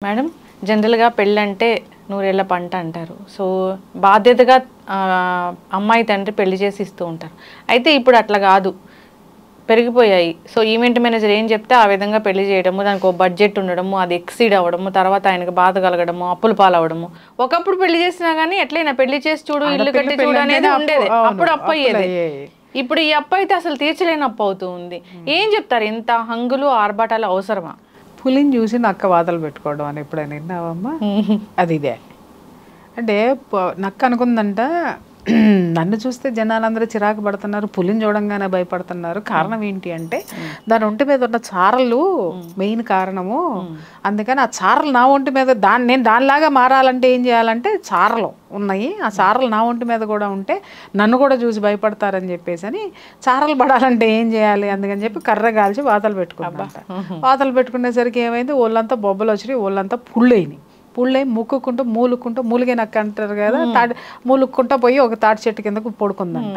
Madam జనరల్‌గా పెళ్ళంటే నూరేళ్ల పంట అంటారు. సో బాధ్యతగా అమ్మాయి తండ్రి పెళ్లి చేసి ఇస్తూ ఉంటారు. అయితే ఇప్పుడు అట్లా కాదు. పెరిగిపోయాయి. సో ఈవెంట్ మేనేజర్ ఏం చెప్తే ఆ విధంగా పెళ్లి చేయడము, దానికి ఒక బడ్జెట్ ఉండడము, అది ఎక్సీడ్ అవ్వడము, తర్వాత ఆయనకు బాధ కలగడము, అప్పుల పాలవ్వడము. ఒకప్పుడు పెళ్లి చేసినా గానీ ఎట్లైనా పెళ్లి చేసి చూడు, ఇల్లు కట్టి చూడు అనేది ఉండేది. అప్పుడు అప్పు అయ్యేది. ఇప్పుడు ఈ అప్పు అయితే అసలు తీర్చలేని అప్పు అవుతూ ఉంది. ఏం చెప్తారు? ఇంత హంగులు ఆర్భాటాలు అవసరమా? పులిని చూసి నక్క వాతలు పెట్టుకోవడం అని ఎప్పుడైనా విన్నావమ్మా? అది ఇదే అంటే నక్క అనుకుందంట, నన్ను చూస్తే జనాలందరూ చిరాకు పడుతున్నారు, పులిని చూడంగానే భయపడుతున్నారు. కారణం ఏంటి అంటే దాని ఒంటి మీద ఉన్న చారలు మెయిన్ కారణము. అందుకని ఆ చారలు నా ఒంటి మీద నేను దానిలాగా మారాలంటే ఏం చేయాలంటే చారలు ఉన్నాయి, ఆ చారలు నా ఒంటి మీద కూడా ఉంటే నన్ను కూడా చూసి భయపడతారని చెప్పేసి అని చారలు పడాలంటే ఏం చేయాలి అందుకని చెప్పి కర్ర కాల్చి వాతలు పెట్టుకున్నాను. వాతలు పెట్టుకునేసరికి ఏమైంది, ఒళ్ళంతా బొబ్బలు వచ్చినాయి, ఒళ్ళంతా పుళ్ళైనాయి. పుళ్ళై ముక్కుకుంటూ మూలిగే నక్క అంటారు కదా, మూలుక్కుంటూ పోయి ఒక తాటి చెట్టు కిందకు పడుకుందంట.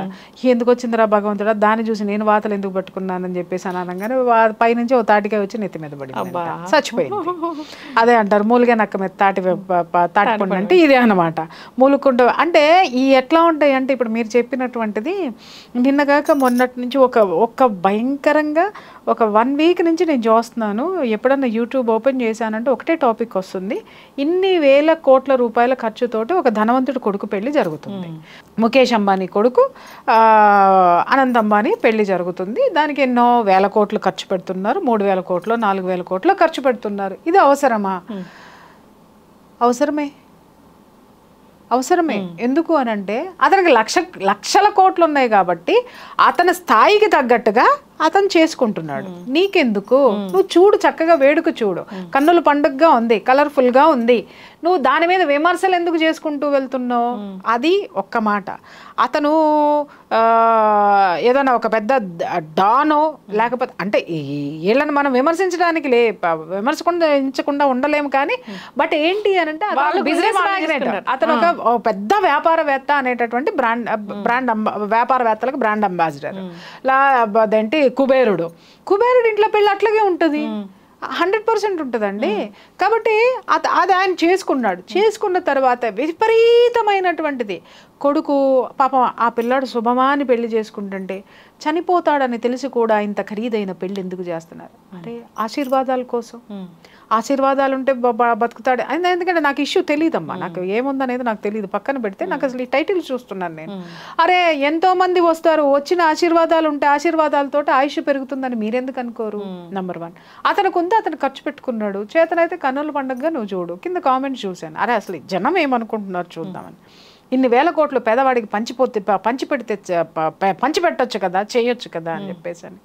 ఎందుకు వచ్చిందిరా భగవంతుడా, దాన్ని చూసి నేను వాతలు ఎందుకు పట్టుకున్నానని చెప్పేసి అని అనగానే పైనుంచి ఒక తాటికాయ వచ్చి నెత్తి మీద పడి చచ్చిపోయింది. అదే అంటారు మూలిగే నక్క మీద తాటిపండు అంటే ఇదే అనమాట. మూలుక్కుంటూ అంటే ఈ ఎట్లా ఉంటాయి అంటే ఇప్పుడు మీరు చెప్పినటువంటిది నిన్నగాక మొన్నటి నుంచి ఒక భయంకరంగా ఒక 1 వీక్ నుంచి నేను చూస్తున్నాను. ఎప్పుడన్నా యూట్యూబ్ ఓపెన్ చేశానంటే ఒకటే టాపిక్ వస్తుంది. ఇన్ని వేల కోట్ల రూపాయల ఖర్చుతోటి ఒక ధనవంతుడి కొడుకు పెళ్లి జరుగుతుంది. ముఖేష్ అంబానీ కొడుకు అనంత్ అంబానీ పెళ్లి జరుగుతుంది. దానికి ఎన్నో వేల కోట్లు ఖర్చు పెడుతున్నారు. 3,000 కోట్లు 4,000 కోట్లు ఖర్చు పెడుతున్నారు. ఇది అవసరమా? అవసరమే. ఎందుకు అని అంటే అతనికి లక్షల కోట్లు ఉన్నాయి కాబట్టి అతని స్థాయికి తగ్గట్టుగా అతను చేసుకుంటున్నాడు. నీకెందుకు? నువ్వు చూడు, చక్కగా వేడుక చూడు, కన్నుల పండుగగా ఉంది, కలర్ఫుల్గా ఉంది. నువ్వు దాని మీద విమర్శలు ఎందుకు చేసుకుంటూ వెళ్తున్నావు? అది ఒక్క మాట. అతను ఏదైనా ఒక పెద్ద డానో లేకపోతే అంటే వీళ్ళని మనం విమర్శించకుండా ఉండలేము కానీ బట్ ఏంటి అని అంటే బిజినెస్ మ్యాగ్నెట్, అతను ఒక పెద్ద వ్యాపారవేత్త అనేటటువంటి బ్రాండ్ వ్యాపారవేత్తలకు బ్రాండ్ అంబాసిడర్. అదేంటి కుబేరుడు ఇంట్లో పెళ్ళి అట్లాగే ఉంటుంది, 100% ఉంటుందండి. కాబట్టి అది ఆయన చేసుకున్న తర్వాత విపరీతమైనటువంటిది కొడుకు పాపం ఆ పిల్లాడు శుభమాని పెళ్లి చేసుకుంటుంటే చనిపోతాడని తెలిసి కూడా ఇంత ఖరీదైన పెళ్లి ఎందుకు చేస్తున్నారు? అరే ఆశీర్వాదాల కోసం. ఆశీర్వాదాలు ఉంటే బతుకుతాడు. ఎందుకంటే నాకు ఇష్యూ తెలియదమ్మా, నాకు ఏముందనేది నాకు తెలియదు. పక్కన పెడితే నాకు అసలు ఈ టైటిల్ చూస్తున్నాను నేను. అరే ఎంతో మంది వస్తారు, వచ్చిన ఆశీర్వాదాలు ఉంటే ఆశీర్వాదాలతో ఆయుష్ పెరుగుతుందని మీరెందుకు అనుకోరు? నెంబర్ 1. అతనికి ఉంది, అతను ఖర్చు పెట్టుకున్నాడు. చేతనైతే కన్నుల పండుగగా నువ్వు చూడు. కింద కామెంట్స్ చూశాను, అరే అసలు జనం ఏమనుకుంటున్నారు చూద్దామని. ఇన్ని వేల కోట్లు పేదవాడికి పంచిపెట్టొచ్చు కదా, చేయొచ్చు కదా అని చెప్పేసి అని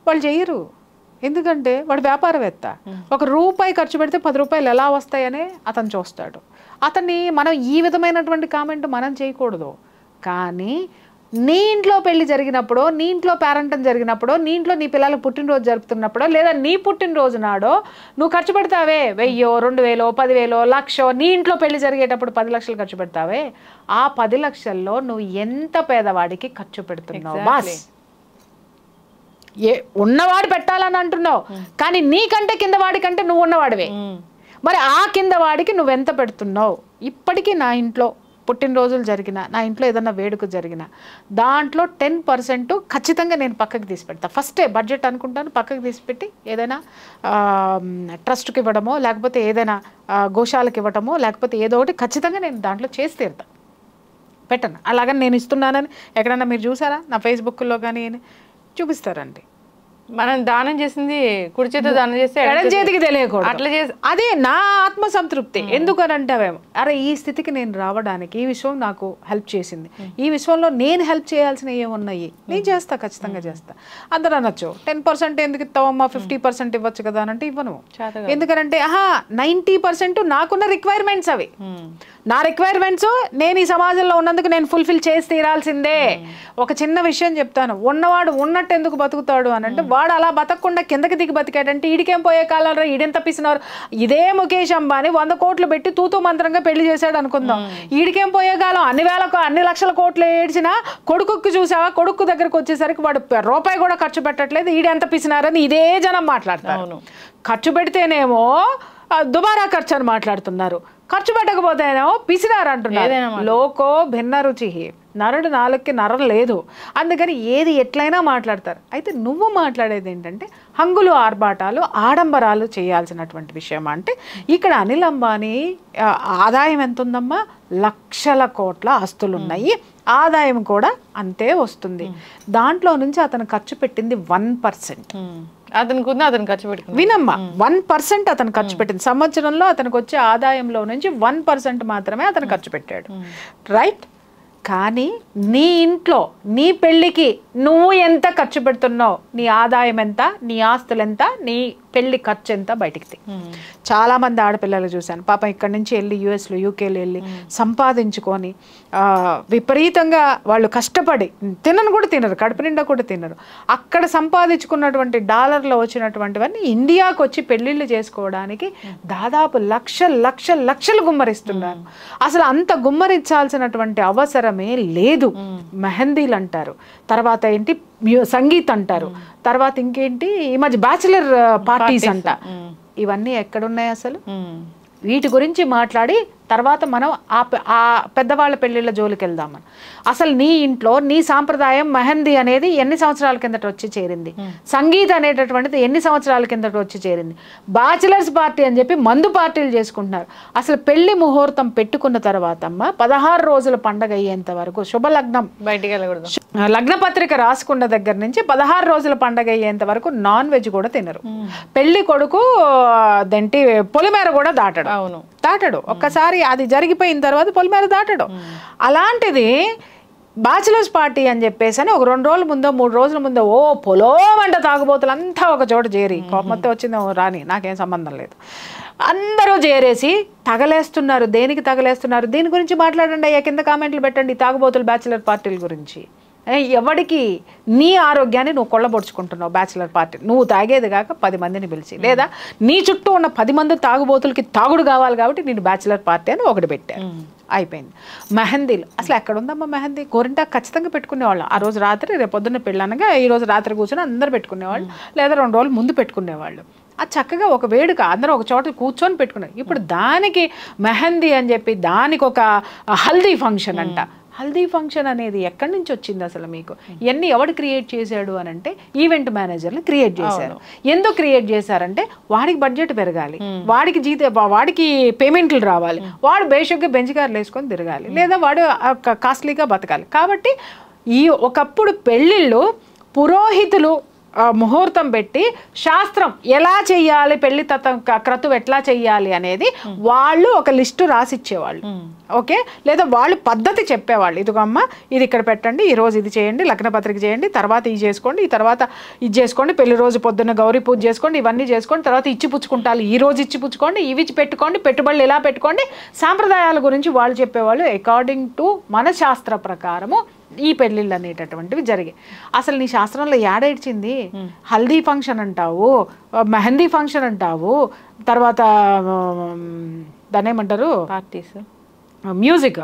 వాళ్ళు చెయ్యరు. ఎందుకంటే వాడు వ్యాపారవేత్త. ₹1 ఖర్చు పెడితే ₹10 ఎలా వస్తాయనే అతను చూస్తాడు. అతన్ని మనం ఈ విధమైనటువంటి కామెంట్ మనం చేయకూడదు. కానీ నీ ఇంట్లో పెళ్లి జరిగినప్పుడు, నీ ఇంట్లో పేరెంటం జరిగినప్పుడు, నీ ఇంట్లో నీ పిల్లలకు పుట్టినరోజు జరుపుతున్నప్పుడు లేదా నీ పుట్టినరోజు నాడో నువ్వు ఖర్చు పెడతావే 1,000, 2,000, 10,000, 1,00,000. నీ ఇంట్లో పెళ్లి జరిగేటప్పుడు 10 లక్షలు ఖర్చు పెడతావే, ఆ 10 లక్షల్లో నువ్వు ఎంత పేదవాడికి ఖర్చు పెడుతున్నావు? బాస్ ఉన్నవాడు పెట్టాలని అంటున్నావు, కానీ నీకంటే కింద వాడికంటే నువ్వు ఉన్నవాడివే. మరి ఆ కింద వాడికి నువ్వెంత పెడుతున్నావు? ఇప్పటికీ నా ఇంట్లో పుట్టినరోజులు జరిగిన, నా ఇంట్లో ఏదన్నా వేడుక జరిగిన దాంట్లో 10% ఖచ్చితంగా నేను పక్కకి తీసి పెడతా. ఫస్టే బడ్జెట్ అనుకుంటాను, పక్కకి తీసి పెట్టి ఏదైనా ట్రస్ట్కి ఇవ్వడమో లేకపోతే ఏదైనా గోశాలకు ఇవ్వటమో లేకపోతే ఏదో ఒకటి ఖచ్చితంగా నేను దాంట్లో చేసి తీరుతా, పెట్టను. అలాగని నేను ఇస్తున్నానని ఎక్కడన్నా మీరు చూసారా? నా ఫేస్బుక్లో కానీ చూపిస్తారండి. మనం దానం చేసింది కుడి చేతితో దానం చేస్తే ఎడం చేతికి తెలియకూడదు. అట్లా చేసి అదే నా ఆత్మ సంతృప్తి. ఎందుకని అంటావేమో, అరే ఈ స్థితికి నేను రావడానికి ఈ విషయం నాకు హెల్ప్ చేసింది, ఈ విషయంలో నేను హెల్ప్ చేయాల్సినవి ఏమున్నాయి, నేను చేస్తా, ఖచ్చితంగా చేస్తా. అందరూ అనొచ్చు 10% ఎందుకు ఇస్తావమ్మా, 50% ఇవ్వచ్చు కదా అని అంటే ఇవ్వను. ఎందుకనంటే 90% నాకున్న రిక్వైర్మెంట్స్ అవి. నా రిక్వైర్మెంట్స్ నేను ఈ సమాజంలో ఉన్నందుకు నేను ఫుల్ఫిల్ చేసి తీరాల్సిందే. ఒక చిన్న విషయం చెప్తాను, ఉన్నవాడు ఉన్నట్టు ఎందుకు బతుకుతాడు అని అంటే వాడు అలా బతకకుండా కిందకి దిగి బతికాడంటే ఈడికేం పోయే కాలంలో ఈడెంత పిసినారు. ఇదే ముఖేష్ అంబానీ 100 కోట్లు పెట్టి తూతూ మంత్రంగా పెళ్లి చేశాడు అనుకుందాం, ఈడికేం పోయే కాలం అన్ని లక్షల కోట్లు ఏడ్చినా కొడుకుకి చూసావా, కొడుకు దగ్గరకు వచ్చేసరికి వాడు రూపాయి కూడా ఖర్చు పెట్టట్లేదు, ఈడెంత పిసినారని ఇదే జనం మాట్లాడతారు. ఖర్చు పెడితేనేమో దుబారా ఖర్చు అని మాట్లాడుతున్నారు. ఖర్చు పెట్టకపోతేనేమో పిసినారు అంటున్నారు. లోకో భిన్న రుచి, నరుడు నాలుగుకి నరం లేదు, అందుకని ఏది ఎట్లయినా మాట్లాడతారు. అయితే నువ్వు మాట్లాడేది ఏంటంటే హంగులు ఆర్భాటాలు ఆడంబరాలు చేయాల్సినటువంటి విషయం. అంటే ఇక్కడ అనిల్ అంబానీ ఆదాయం ఎంత ఉందమ్మా, లక్షల కోట్ల ఆస్తులు ఉన్నాయి, ఆదాయం కూడా అంతే వస్తుంది. దాంట్లో నుంచి అతను ఖర్చు పెట్టింది 1%. అతనికి ఉంది, అతను ఖర్చు పెట్టుకుంది. వినమ్మా, 1% అతను ఖర్చు పెట్టింది. సంవత్సరంలో అతనికి వచ్చే ఆదాయంలో నుంచి 1% మాత్రమే అతను ఖర్చు పెట్టాడు, రైట్? కానీ నీ ఇంట్లో నీ పెళ్ళికి నువ్వు ఎంత ఖర్చు పెడుతున్నావు, నీ ఆదాయం ఎంత, నీ ఆస్తులు ఎంత, నీ పెళ్లి ఖర్చు ఎంత బయటికి చాలా మంది ఆడపిల్లలు చూశాను. పాపం ఇక్కడి నుంచి వెళ్ళి యూఎస్లో యూకేలో వెళ్ళి సంపాదించుకొని విపరీతంగా వాళ్ళు కష్టపడి తినను కూడా తినరు, కడుపు నిండా కూడా తినరు. అక్కడ సంపాదించుకున్నటువంటి డాలర్లో వచ్చినటువంటివన్నీ ఇండియాకు వచ్చి పెళ్ళిళ్ళు చేసుకోవడానికి దాదాపు లక్షలు గుమ్మరిస్తున్నారు. అసలు అంత గుమ్మరించాల్సినటువంటి అవసరమే లేదు. మెహందీలు అంటారు, తర్వాత ఏంటి సంగీత్ అంటారు, తర్వాత ఇంకేంటి ఈ మధ్య బ్యాచిలర్ పార్టీస్ అంట. ఇవన్నీ ఎక్కడున్నాయి అసలు? వీటి గురించి మాట్లాడి తర్వాత మనం ఆ పెద్దవాళ్ళ పెళ్ళిళ్ళ జోలికి వెళ్దామని. అసలు నీ ఇంట్లో నీ సాంప్రదాయం మెహందీ అనేది ఎన్ని సంవత్సరాల కిందట వచ్చి చేరింది, సంగీత్ అనేటటువంటిది ఎన్ని సంవత్సరాల కిందట వచ్చి చేరింది. బ్యాచిలర్స్ పార్టీ అని చెప్పి మందు పార్టీలు చేసుకుంటున్నారు. అసలు పెళ్లి ముహూర్తం పెట్టుకున్న తర్వాత అమ్మ 16 రోజుల పండగ అయ్యేంత వరకు, శుభలగ్నం బయటికి వెళ్ళకూడదు, లగ్న పత్రిక రాసుకున్న దగ్గర నుంచి 16 రోజుల పండగ అయ్యేంత వరకు నాన్ వెజ్ కూడా తినరు. పెళ్లి కొడుకు దేంటి పొలిమేర కూడా దాటడు. ఒక్కసారి అది జరిగిపోయిన తర్వాత పొలిమేర దాటడు. అలాంటిది బ్యాచిలర్స్ పార్టీ అని చెప్పేసి అని ఒక 2 రోజుల ముందో 3 రోజుల ముందో పొలోమంట తాగుబోతులు అంతా ఒక చోట చేరి, కోపంతో వచ్చిందో రాని, నాకేం సంబంధం లేదు, అందరూ చేరేసి తగలేస్తున్నారు. దేనికి తగలేస్తున్నారు? దీని గురించి మాట్లాడండి అయ్యా, కింద కామెంట్లు పెట్టండి, తాగుబోతులు బ్యాచిలర్ పార్టీల గురించి. ఎవడికి నీ ఆరోగ్యాన్ని నువ్వు కొల్లబొడుచుకుంటున్నావు బ్యాచిలర్ పార్టీ. నువ్వు తాగేది కాక 10 మందిని పిలిచి, లేదా నీ చుట్టూ ఉన్న 10 మంది తాగుబోతులకి తాగుడు కావాలి కాబట్టి నేను బ్యాచిలర్ పార్టీ అని ఒకటి పెట్టాను, అయిపోయింది. మెహందీలు అసలు ఎక్కడుందమ్మా మెహందీ? గోరింటాకు ఖచ్చితంగా పెట్టుకునేవాళ్ళు. ఆ రోజు రాత్రి, రేపు పొద్దున్న పెళ్ళనగా ఈ రోజు రాత్రి కూర్చొని అందరూ పెట్టుకునేవాళ్ళు, లేదా 2 రోజులు ముందు పెట్టుకునేవాళ్ళు. అది చక్కగా ఒక వేడుక, అందరూ ఒక చోట కూర్చొని పెట్టుకున్నారు. ఇప్పుడు దానికి మెహందీ అని చెప్పి దానికి ఒక హల్దీ ఫంక్షన్ అంట. హల్దీ ఫంక్షన్ అనేది ఎక్కడి నుంచి వచ్చింది అసలు మీకు? ఇవన్నీ ఎవడు క్రియేట్ చేశాడు అని అంటే ఈవెంట్ మేనేజర్లు క్రియేట్ చేశారు. ఎందుకు క్రియేట్ చేశారంటే వాడికి బడ్జెట్ పెరగాలి, వాడికి పేమెంట్లు రావాలి, వాడు బేసిక్గా బెంచ్ కార్లు వేసుకొని తిరగాలి, లేదా వాడు కాస్ట్లీగా బతకాలి. కాబట్టి ఒకప్పుడు పెళ్ళిళ్ళు పురోహితులు ముహూర్తం పెట్టి శాస్త్రం ఎలా చెయ్యాలి, పెళ్లి క్రతువు ఎట్లా చెయ్యాలి అనేది వాళ్ళు ఒక లిస్టు రాసిచ్చేవాళ్ళు, ఓకే? లేదా వాళ్ళు పద్ధతి చెప్పేవాళ్ళు. ఇదిగో అమ్మ ఇది ఇక్కడ పెట్టండి, ఈ రోజు ఇది చేయండి, లగ్న పత్రిక చేయండి, తర్వాత ఇది చేసుకోండి, ఈ తర్వాత ఇది చేసుకోండి, పెళ్లి రోజు పొద్దున్న గౌరీ పూజ చేసుకోండి, ఇవన్నీ చేసుకోండి, తర్వాత ఇచ్చి పుచ్చుకుంటారు, ఈ రోజు ఇచ్చి పుచ్చుకోండి, ఇవి పెట్టుకోండి, పెట్టుబడులు ఇలా పెట్టుకోండి, సాంప్రదాయాల గురించి వాళ్ళు చెప్పేవాళ్ళు. అకార్డింగ్ టు మన శాస్త్ర ప్రకారము ఈ పెళ్ళిళ్ళు అనేటటువంటివి జరిగాయి. అసలు నీ శాస్త్రంలో ఏడేడ్చింది? హల్దీ ఫంక్షన్ అంటావు, మెహందీ ఫంక్షన్ అంటావు, తర్వాత దాన్ని ఏమంటారు, పార్టీస్, మ్యూజిక్,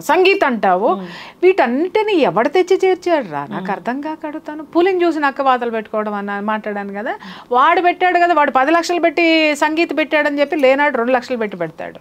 సంగీత్ అంటావు. వీటన్నిటిని ఎవడు తెచ్చి చేర్చాడు రా? నాకు అర్థం కాక అడుగుతాను. పులిని చూసి నక్క వాతలు పెట్టుకోవడం అన్న మాట్లాడాను కదా, వాడు పెట్టాడు కదా, వాడు 10 లక్షలు పెట్టి సంగీత్ పెట్టాడని చెప్పి లేనాడు 2 లక్షలు పెట్టి పెడతాడు.